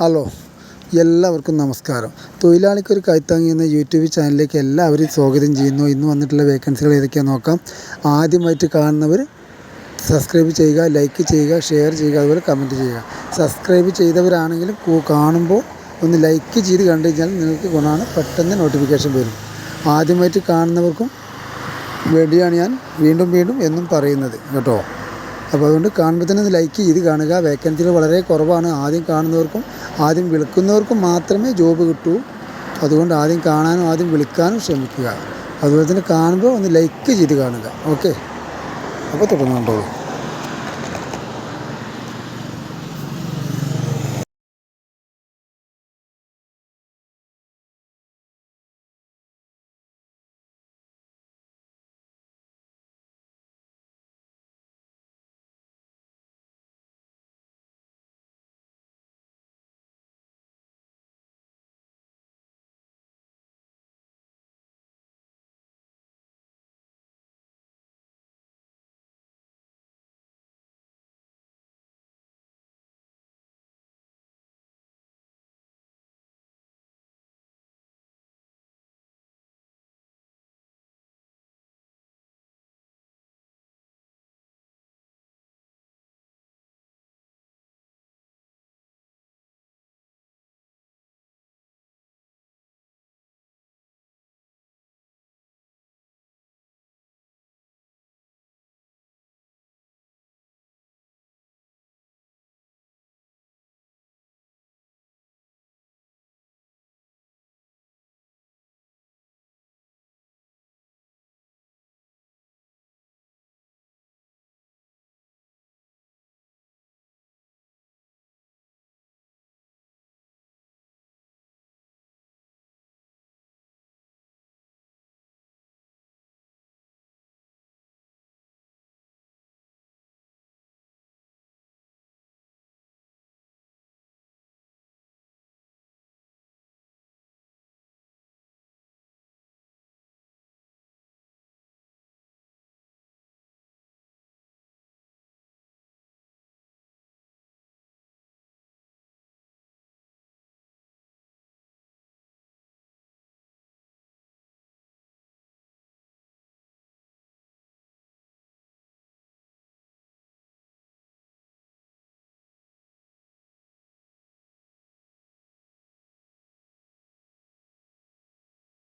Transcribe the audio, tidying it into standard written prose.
Hello, എല്ലാവർക്കും നമസ്കാരം. തൊഴിലാളിക്കൊരു കൈത്താങ്ങി എന്ന യൂട്യൂബ് ചാനലിലേക്ക് എല്ലാവരെയും സ്വാഗതം ചെയ്യുന്നു. ഇന്ന് വന്നിട്ടുള്ള വേക്കൻസികൾ ഏതൊക്കെയാണെന്ന് നോക്കാം. ആദ്യമായിട്ട് കാണുന്നവർ സബ്സ്ക്രൈബ് ചെയ്യുക, ലൈക്ക് ചെയ്യുക, ഷെയർ ചെയ്യുക, അതുപോലെ കമൻറ്റ് ചെയ്യുക. സബ്സ്ക്രൈബ് ചെയ്തവരാണെങ്കിലും കാണുമ്പോൾ ഒന്ന് ലൈക്ക് ചെയ്ത് കണ്ടു കഴിഞ്ഞാൽ നിങ്ങൾക്ക് ഗുണമാണ്, പെട്ടെന്ന് നോട്ടിഫിക്കേഷൻ വരും. ആദ്യമായിട്ട് കാണുന്നവർക്കും വേണ്ടിയാണ് ഞാൻ വീണ്ടും എന്നും പറയുന്നത് കേട്ടോ. അപ്പോൾ അതുകൊണ്ട് കാണുമ്പോൾ തന്നെ ഒന്ന് ലൈക്ക് ചെയ്ത് കാണുക. വേക്കൻസികൾ വളരെ കുറവാണ്. ആദ്യം കാണുന്നവർക്കും ആദ്യം വിളിക്കുന്നവർക്കും മാത്രമേ ജോബ് കിട്ടൂ. അതുകൊണ്ട് ആദ്യം കാണാനും ആദ്യം വിളിക്കാനും ശ്രമിക്കുക. അതുപോലെ തന്നെ കാണുമ്പോൾ ഒന്ന് ലൈക്ക് ചെയ്ത് കാണുക. ഓക്കെ, അപ്പോൾ തുടർന്നുകൊണ്ടോളൂ.